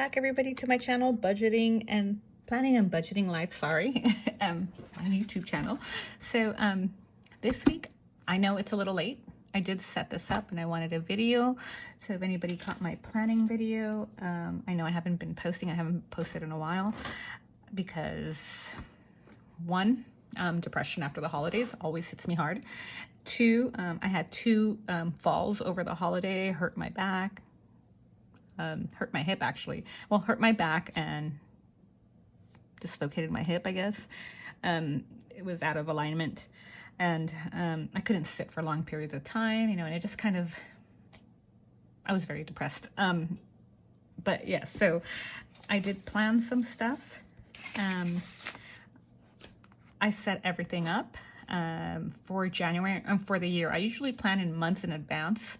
back, everybody, to my channel, Budgeting and Planning and Budgeting Life, sorry, my YouTube channel. So this week, I know it's a little late. I did set this up and I wanted a video. So if anybody caught my planning video, I know I haven't been posting. I haven't posted in a while because one, depression after the holidays always hits me hard. Two, I had two falls over the holiday, hurt my back, hurt my hip actually. Well, hurt my back and dislocated my hip, I guess. It was out of alignment and I couldn't sit for long periods of time, you know, and it just kind of, I was very depressed. But yeah, so I did plan some stuff. I set everything up for January and for the year. I usually plan in months in advance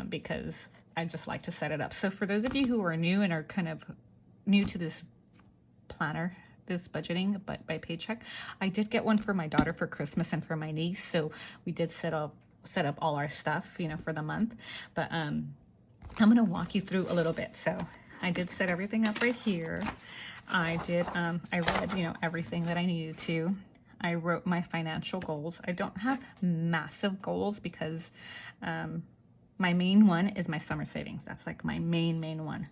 because I just like to set it up. So for those of you who are new and are kind of new to this planner, this budgeting by paycheck, I did get one for my daughter for Christmas and for my niece. So we did set up all our stuff, you know, for the month. But I'm going to walk you through a little bit. So I did set everything up right here. I read, you know, everything that I needed to. I wrote my financial goals. I don't have massive goals because my main one is my summer savings. That's like my main one.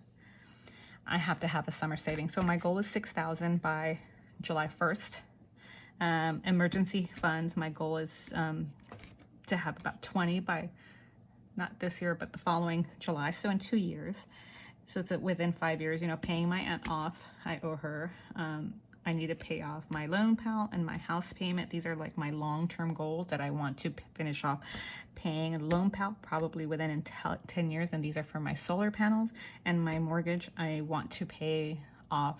I have to have a summer savings. So my goal is $6,000 by July 1st. Emergency funds, my goal is to have about 20 by, not this year, but the following July. So in 2 years. So it's within 5 years, you know, paying my aunt off. I owe her. I need to pay off my loan pal and my house payment. These are like my long-term goals that I want to finish off paying. A loan pal probably within 10 years, and these are for my solar panels. And my mortgage, I want to pay off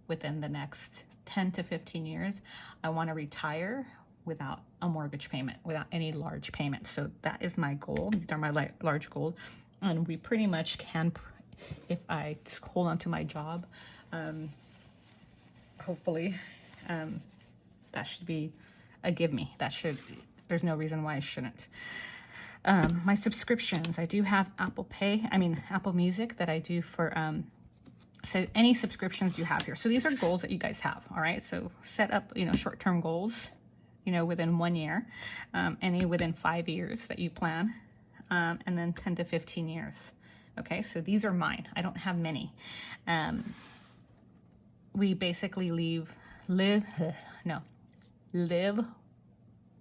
within the next 10 to 15 years. I want to retire without a mortgage payment, without any large payment. So that is my goal. These are my large goals. And we pretty much can, if I hold on to my job, hopefully that should be a give me. There's no reason why I shouldn't. My subscriptions, I do have Apple Music that I do for, so any subscriptions you have here. So these are goals that you guys have, all right? So set up, you know, short-term goals, you know, within 1 year, any within 5 years that you plan, and then 10 to 15 years. Okay, so these are mine. I don't have many. We basically live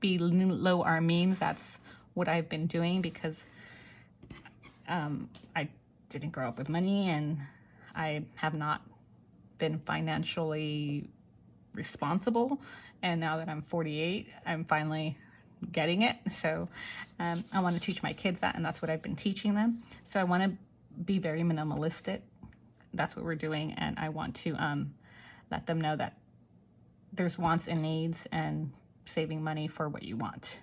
below our means. That's what I've been doing because I didn't grow up with money and I have not been financially responsible. And now that I'm 48, I'm finally getting it. So I want to teach my kids that, and that's what I've been teaching them. So I want to be very minimalistic. That's what we're doing, and I want to let them know that there's wants and needs and saving money for what you want.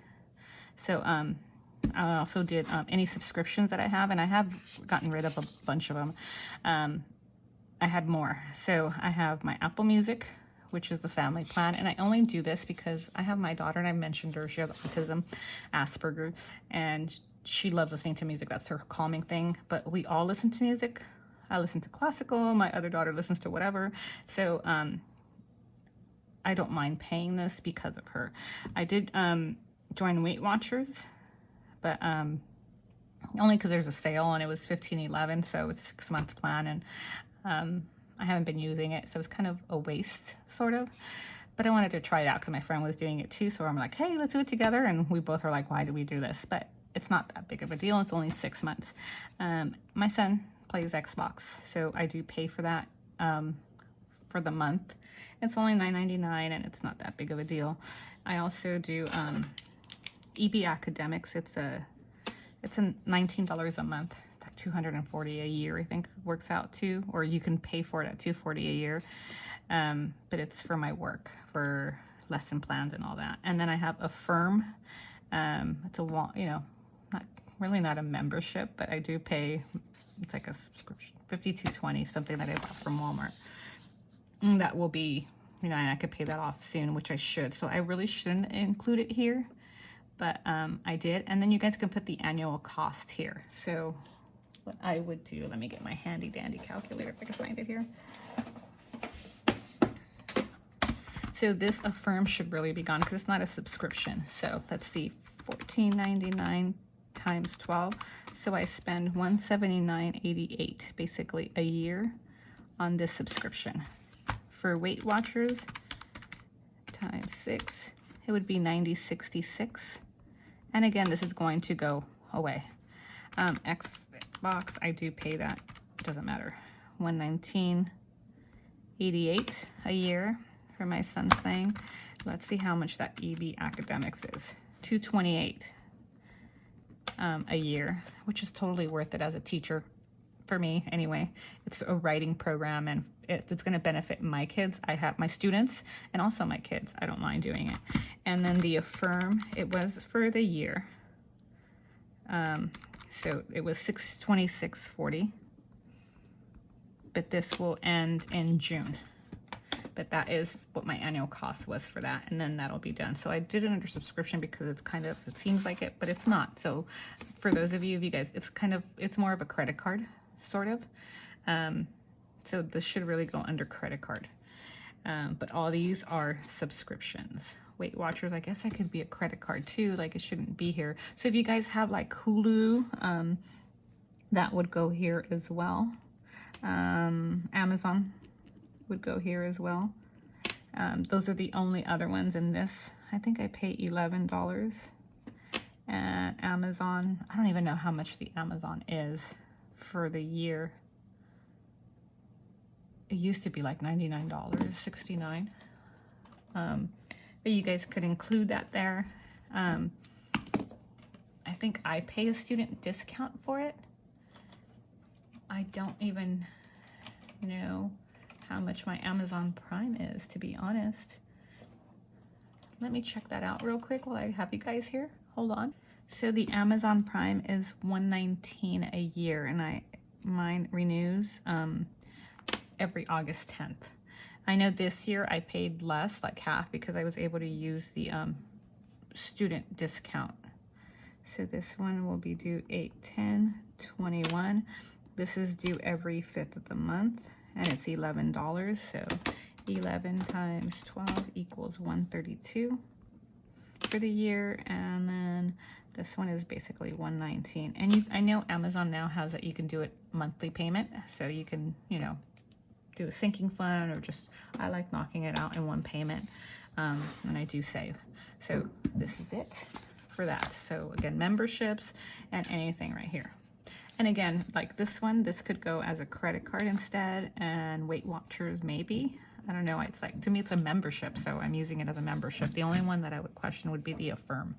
So I also did any subscriptions that I have, and I have gotten rid of a bunch of them. I had more. So I have my Apple Music, which is the family plan, and I only do this because I have my daughter, and I mentioned her, she has autism, Asperger, and she loves listening to music. That's her calming thing. But we all listen to music. I listen to classical. My other daughter listens to whatever. So I don't mind paying this because of her. I did join Weight Watchers, but only because there's a sale and it was $15.11, so it's a 6-month plan, and I haven't been using it, so it's kind of a waste, sort of. But I wanted to try it out because my friend was doing it too, so I'm like, hey, let's do it together. And we both are like, why do we do this? But it's not that big of a deal. It's only 6 months. My son plays Xbox, so I do pay for that for the month. It's only $9.99, and it's not that big of a deal. I also do EB Academics. It's $19 a month, like $240 a year, I think works out to, or you can pay for it at $240 a year. But it's for my work, for lesson plans and all that. And then I have Affirm. It's a, you know, not a membership, but I do pay. It's like a subscription, $52.20, something that I bought from Walmart. And that will be, you know, and I could pay that off soon, which I should. So I really shouldn't include it here, but I did. And then you guys can put the annual cost here. So what I would do. Let me get my handy dandy calculator if I can find it here. So this Affirm should really be gone because it's not a subscription. So let's see, $14.99 times 12. So I spend $179.88 basically a year on this subscription. For Weight Watchers times 6, it would be $90.66. And again, this is going to go away. Xbox, I do pay that. It doesn't matter. $119.88 a year for my son's thing. Let's see how much that EB Academics is. $228 a year, which is totally worth it as a teacher for me anyway. It's a writing program, and if it's going to benefit my kids, I have my students and also my kids, I don't mind doing it. And then the Affirm, it was for the year. So it was $626.40, but this will end in June. But that is what my annual cost was for that, and then that'll be done. So I did it under subscription because it's kind of, it seems like it, but it's not. So for those of you guys, it's more of a credit card, sort of. So this should really go under credit card. But all these are subscriptions. Weight Watchers, I guess I could be a credit card too, like it shouldn't be here. So if you guys have like Hulu, that would go here as well. Amazon would go here as well. Those are the only other ones in this. I think I pay $11. And Amazon, I don't even know how much the Amazon is for the year. It used to be like $99, $69. But you guys could include that there. I think I pay a student discount for it. I don't even know how much my Amazon Prime is, to be honest. Let me check that out real quick while I have you guys here. Hold on. So the Amazon Prime is $119 a year, and mine renews every August 10th. I know this year I paid less, like half, because I was able to use the student discount. So this one will be due 8/10/21. This is due every 5th of the month, and it's $11. So 11 times 12 equals 132 for the year. And then this one is basically 119. And I know Amazon now has that you can do it monthly payment, so you can, you know, do a sinking fund, or just, I like knocking it out in one payment, and I do save. So this is it for that. So again, memberships and anything right here. And again, like this one, this could go as a credit card instead, and Weight Watchers maybe. I don't know, it's like, to me it's a membership, so I'm using it as a membership. The only one that I would question would be the Affirm.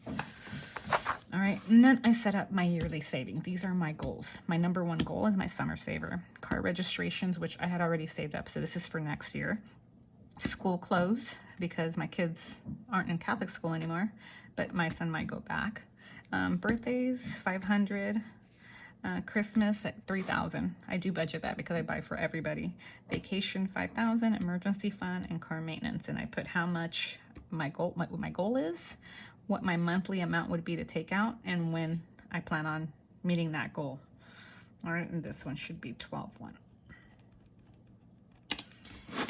All right, and then I set up my yearly savings. These are my goals. My number one goal is my summer saver. Car registrations, which I had already saved up, so this is for next year. School clothes, because my kids aren't in Catholic school anymore, but my son might go back. Birthdays, $500. Christmas at $3,000. I do budget that because I buy for everybody. Vacation, $5,000. Emergency fund, and car maintenance. And I put how much my goal is, what my monthly amount would be to take out, and when I plan on meeting that goal. All right, and this one should be 12/1.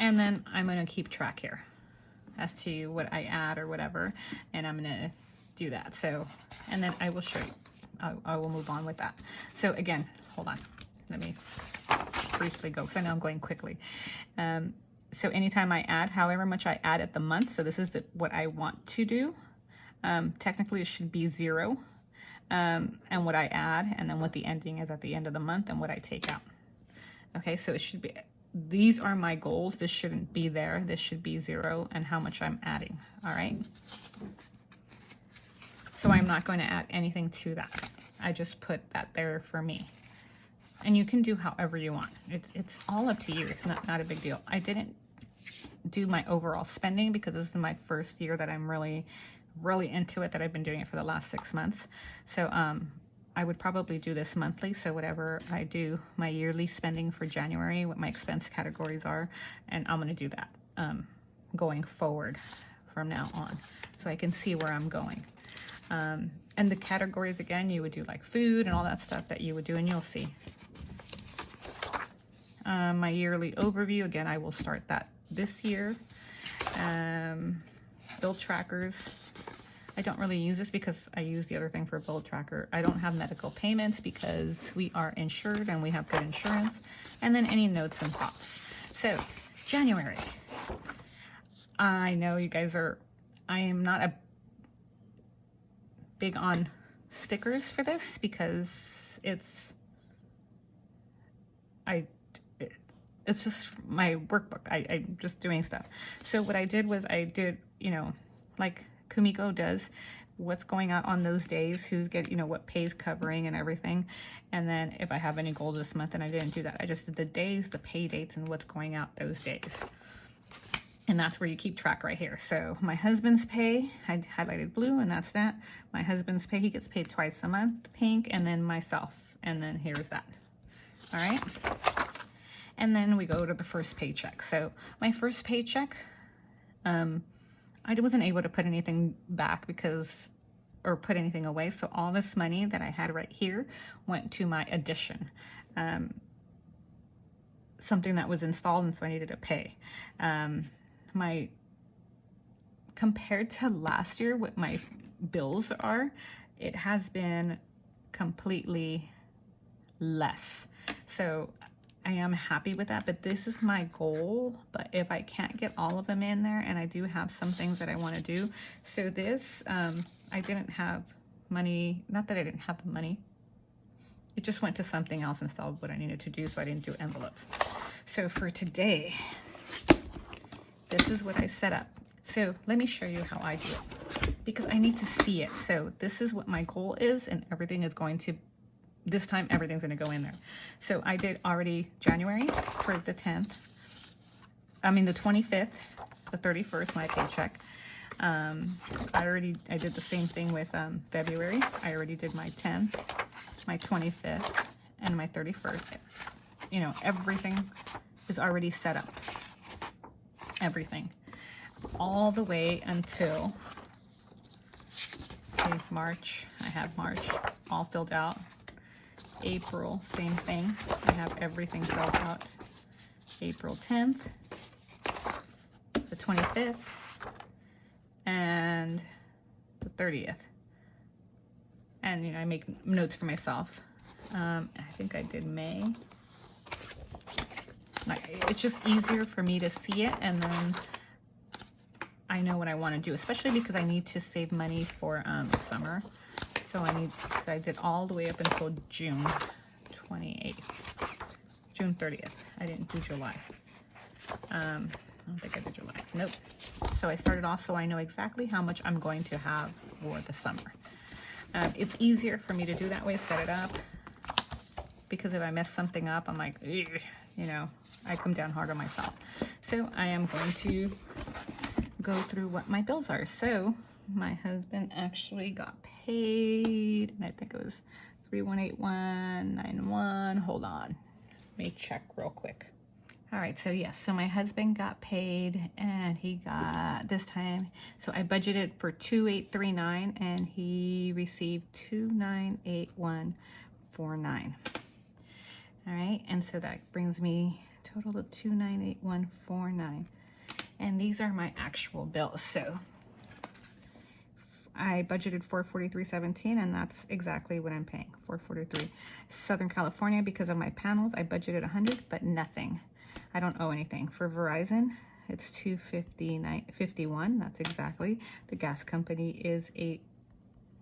And then I'm going to keep track here as to what I add or whatever, and I'm going to do that. So, and then I will show you. I will move on with that. So again, hold on. Let me briefly go, because I know I'm going quickly. So anytime I add, however much I add at the month, so this is what I want to do. Technically it should be 0. And what I add, and then what the ending is at the end of the month, and what I take out. Okay, so it should be, these are my goals. This shouldn't be there. This should be 0, and how much I'm adding. All right. So I'm not going to add anything to that. I just put that there for me. And you can do however you want. It's all up to you. It's not a big deal. I didn't do my overall spending because this is my first year that I'm really into it, that I've been doing it for the last 6 months. So I would probably do this monthly. So whatever I do, my yearly spending for January, what my expense categories are, and I'm going to do that going forward from now on, so I can see where I'm going. And the categories, again, you would do like food and all that stuff that you would do, and you'll see My yearly overview, again, I will start that this year. Bill trackers. I don't really use this because I use the other thing for a bill tracker. I don't have medical payments because we are insured and we have good insurance. And then any notes and thoughts. So, January. I know you guys are, I am not a big on stickers for this because it's just my workbook. I'm just doing stuff. So what I did was I did, you know, like Kumiko does, what's going out on those days, who's get, you know, what pays covering and everything. And then if I have any goals this month, and I didn't do that. I just did the days, the pay dates, and what's going out those days. And that's where you keep track right here. So my husband's pay, I highlighted blue, and that's that. My husband's pay, he gets paid twice a month, pink, and then myself. And then here's that. All right. And then we go to the first paycheck. So my first paycheck, I wasn't able to put anything back or put anything away. So all this money that I had right here went to my addition. Something that was installed, and so I needed to pay. Compared to last year, what my bills are, it has been completely less. So I am happy with that, but this is my goal. But if I can't get all of them in there, and I do have some things that I want to do. So this, I didn't have money, not that I didn't have the money. It just went to something else instead of what I needed to do, so I didn't do envelopes. So for today, this is what I set up. So let me show you how I do it because I need to see it. So this is what my goal is, and everything is going to, this time everything's going to go in there. So I did already January for the 10th. I mean the 25th, the 31st, my paycheck. I did the same thing with February. I already did my 10th, my 25th, and my 31st. You know, everything is already set up. Everything. All the way until March. I have March all filled out. April, same thing. I have everything filled out. April 10th, the 25th, and the 30th. And you know, I make notes for myself. I think I did May. It's just easier for me to see it, and then I know what I want to do, especially because I need to save money for summer. So I did all the way up until June 28th, June 30th. I didn't do July. I don't think I did July. Nope. So I started off so I know exactly how much I'm going to have for the summer. It's easier for me to do that way, set it up, because if I mess something up, I'm like, you know, I come down hard on myself. So I am going to go through what my bills are. So my husband actually got paid, and I think it was 318191. Hold on, let me check real quick. All right, so yes, so my husband got paid, and he got this time. So I budgeted for 2839, and he received 298149. All right, and so that brings me total of 298149. And these are my actual bills. So I budgeted $443.17, and that's exactly what I'm paying, $443. Southern California, because of my panels, I budgeted $100, but nothing. I don't owe anything. For Verizon, it's $259.51. That's exactly. The gas company is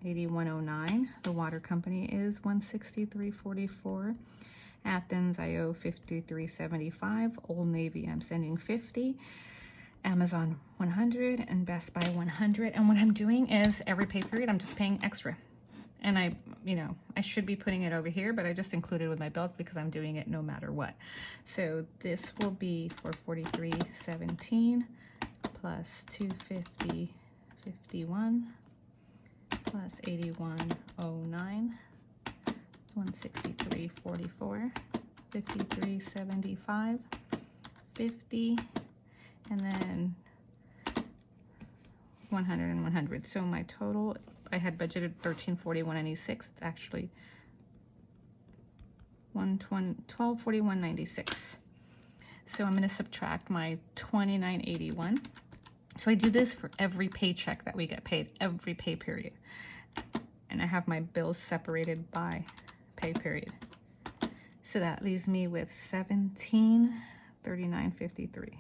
$81.09. The water company is $163.44. Athens, I owe $53.75. Old Navy, I'm sending $50. Amazon $100, and Best Buy $100. And what I'm doing is every pay period, I'm just paying extra. And I should be putting it over here, but I just included with my bills because I'm doing it no matter what. So this will be $443.17 plus $250.51 plus $81.09, $163.44, $53.75, $50, and then 100 and 100. So my total, I had budgeted $1341.96. It's actually $1241.96. So I'm going to subtract my $29.81. So I do this for every paycheck that we get paid, every pay period. And I have my bills separated by pay period. So that leaves me with $1739.53.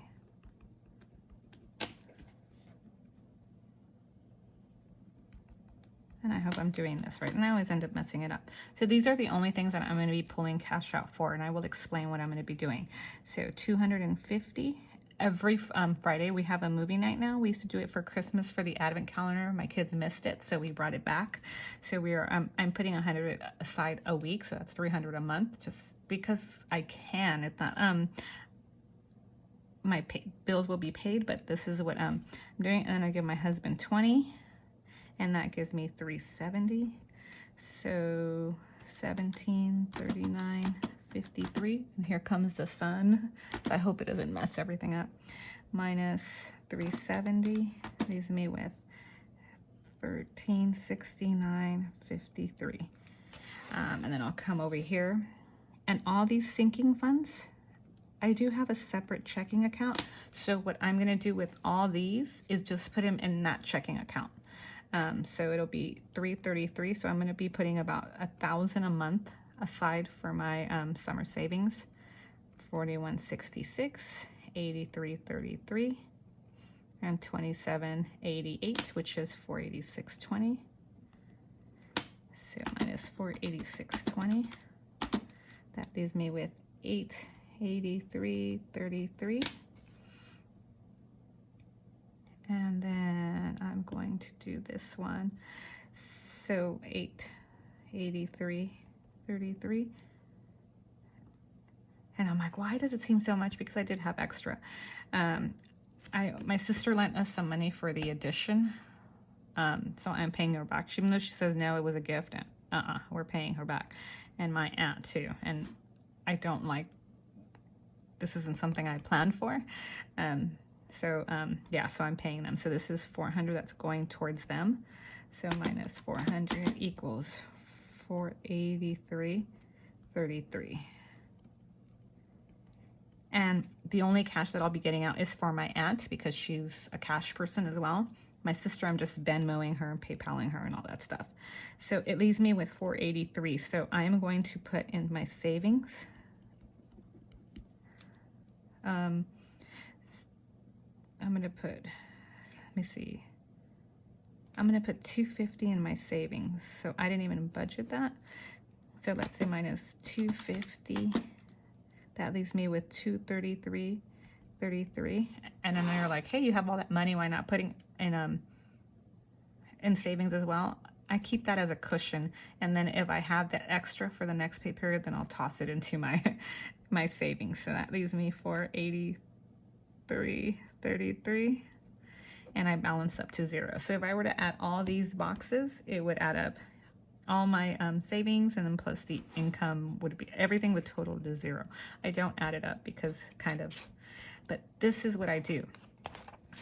And I hope I'm doing this right. And I always end up messing it up. So these are the only things that I'm going to be pulling cash out for, and I will explain what I'm going to be doing. So $250. Every Friday we have a movie night now. We used to do it for Christmas for the Advent calendar. My kids missed it, so we brought it back. So we are I'm putting 100 aside a week, so that's 300 a month, just because I can. It's not my bills will be paid, but this is what I'm doing. And then I give my husband 20, and that gives me 370. So 1739.53, and here comes the sun. I hope it doesn't mess everything up. Minus 370 leaves me with 1369.53. And then I'll come over here, and all these sinking funds, I do have a separate checking account. So what I'm going to do with all these is just put them in that checking account. So it'll be 333. So I'm going to be putting about $1,000 a month aside for my summer savings. 4166, 8333, and 2788, which is 486.20. So minus 486.20. That leaves me with 883.33. And then I'm going to do this one. So 883.33. And I'm like, why does it seem so much? Because I did have extra. My sister lent us some money for the addition. So I'm paying her back. Even though she says no, it was a gift. We're paying her back. And my aunt too. And I don't like, this isn't something I planned for. So I'm paying them. So this is 400 that's going towards them. So minus 400 equals 483.33. And the only cash that I'll be getting out is for my aunt, because she's a cash person as well. My sister, I'm just Venmoing her and PayPaling her and all that stuff. So it leaves me with 483. So I'm going to put in my savings. I'm going to put, let me see. I'm going to put 250 in my savings. So I didn't even budget that. So let's say minus 250. That leaves me with 233.33. And then they're like, hey, you have all that money. Why not putting in savings as well? I keep that as a cushion. And then if I have that extra for the next pay period, then I'll toss it into my savings. So that leaves me 483.33. And I balance up to 0. So if I were to add all these boxes, it would add up all my savings, and then plus the income would be, everything would total to 0. I don't add it up because but this is what I do.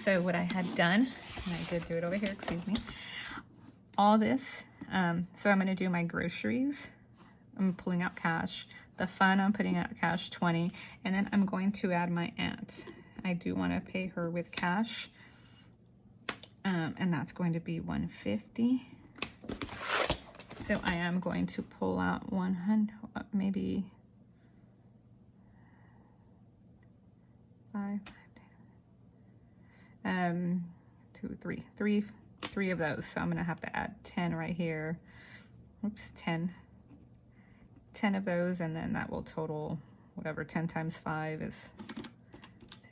So what I had done, and I did do it over here, excuse me, all this, so I'm going to do my groceries. I'm pulling out cash. The fun, I'm putting out cash 20, and then I'm going to add my aunt. I do want to pay her with cash. And that's going to be 150. So I am going to pull out 100, maybe 5, 2, 3 of those. So I'm going to have to add 10 right here. Oops, 10 of those, and then that will total whatever 10 times 5 is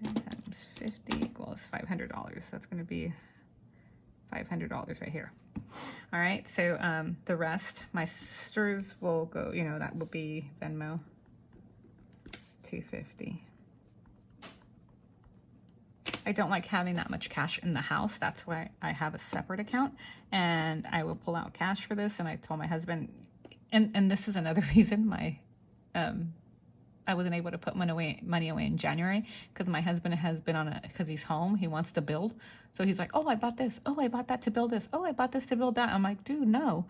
10 times 50 equals $500. That's going to be $500 right here. All right, so the rest, my sisters will go, that will be Venmo, 250. I don't like having that much cash in the house. That's why I have a separate account, and I will pull out cash for this. And I told my husband, and this is another reason I wasn't able to put money away in January, because my husband has been because he's home, he wants to build. So he's like, oh, I bought this. Oh, I bought that to build this. Oh, I bought this to build that. I'm like, dude, no.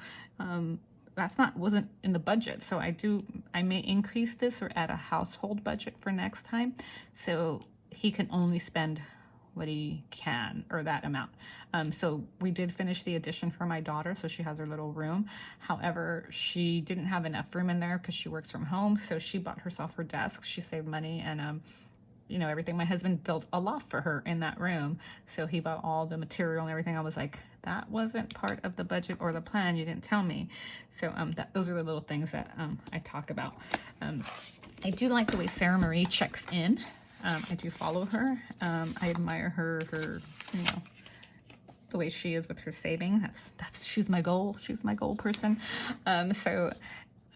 that's wasn't in the budget. So I may increase this or add a household budget for next time. So he can only spend what he can, or that amount. So we did finish the addition for my daughter, so she has her little room. However, she didn't have enough room in there because she works from home, so she bought herself her desk. She saved money, and you know, everything. My husband built a loft for her in that room, so he bought all the material and everything. I was like, that wasn't part of the budget or the plan. You didn't tell me. So those are the little things that I talk about. I do like the way Sarah Marie checks in. I do follow her. I admire her, you know, the way she is with her saving. She's my goal. She's my goal person. So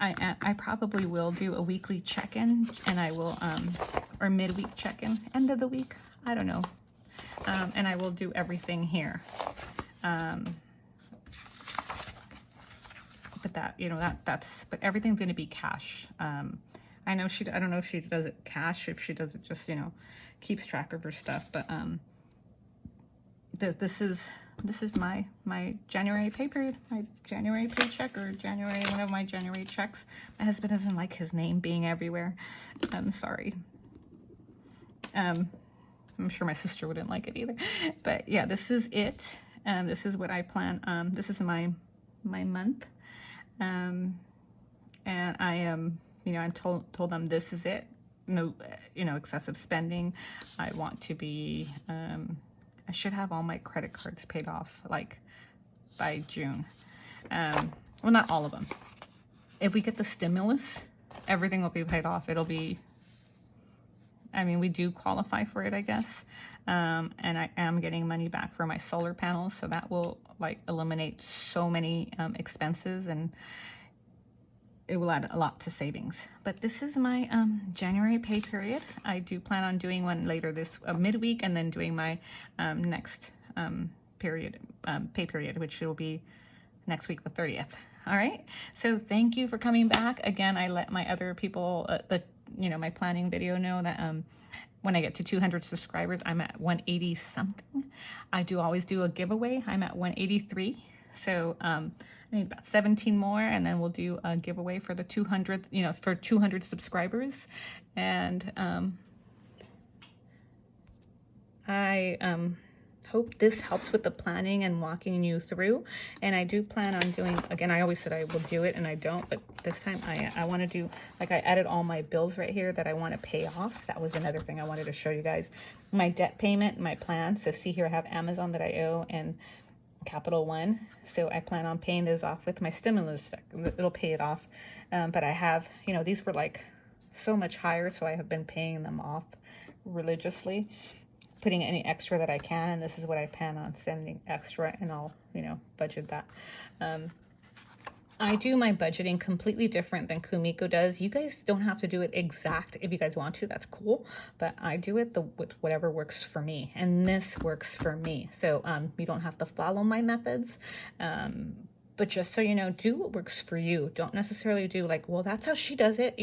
I probably will do a weekly check-in, and I will, or midweek check-in, end of the week. I don't know. And I will do everything here. But that, you know, but everything's going to be cash. I know I don't know if she does it cash, if she does it just, you know, keeps track of her stuff, but, this is my January pay period, my January paycheck, or January, one of my January checks. My husband doesn't like his name being everywhere. I'm sorry. I'm sure my sister wouldn't like it either, but yeah, this is it. This is what I plan. This is my month. And I am, you know, I told them this is it. No, you know, excessive spending. I want to be, I should have all my credit cards paid off, like, by June. Well, not all of them. If we get the stimulus, everything will be paid off. It'll be, I mean, we do qualify for it, I guess. And I am getting money back for my solar panels, so that will, like, eliminate so many expenses, and it will add a lot to savings. But this is my January pay period. I do plan on doing one later this midweek, and then doing my next pay period, which will be next week, the 30th. All right. So thank you for coming back. Again, I let my other people, my planning video know that when I get to 200 subscribers, I'm at 180 something. I do always do a giveaway. I'm at 183. So I need about 17 more, and then we'll do a giveaway for the 200, for 200 subscribers. And I hope this helps with the planning and walking you through. And I do plan on doing, again, I always said I will do it, and I don't, but this time I want to do, like, I added all my bills right here that I want to pay off. That was another thing I wanted to show you guys. My debt payment, my plan. So see here, I have Amazon that I owe, and Capital One. So I plan on paying those off with my stimulus. It'll pay it off. But I have, these were like so much higher, so I have been paying them off religiously, putting any extra that I can, and this is what I plan on sending extra, and I'll, budget that. I do my budgeting completely different than Kumiko does. You guys don't have to do it exact. If you guys want to, that's cool. But I do it with whatever works for me. And this works for me. So you don't have to follow my methods. But just so you know, do what works for you. Don't necessarily do like, well, that's how she does it.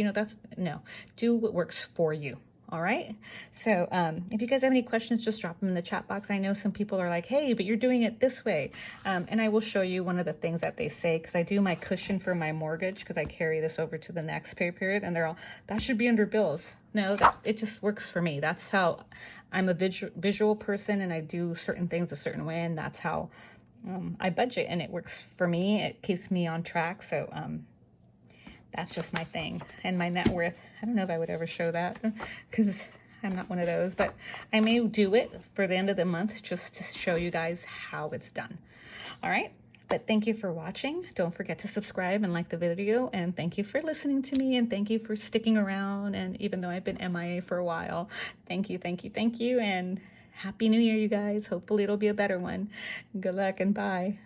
No. Do what works for you. All right. So if you guys have any questions, just drop them in the chat box. I know some people are like, hey, but you're doing it this way. And I will show you one of the things that they say, because I do my cushion for my mortgage, because I carry this over to the next pay period, and they're all, that should be under bills. No, it just works for me. That's how I'm a visual person, and I do certain things a certain way, and that's how I budget, and it works for me. It keeps me on track. So that's just my thing. And my net worth, I don't know if I would ever show that, because I'm not one of those, but I may do it for the end of the month just to show you guys how it's done. All right. But thank you for watching. Don't forget to subscribe and like the video. And thank you for listening to me. And thank you for sticking around. And even though I've been MIA for a while, thank you. And Happy New Year, you guys. Hopefully it'll be a better one. Good luck and bye.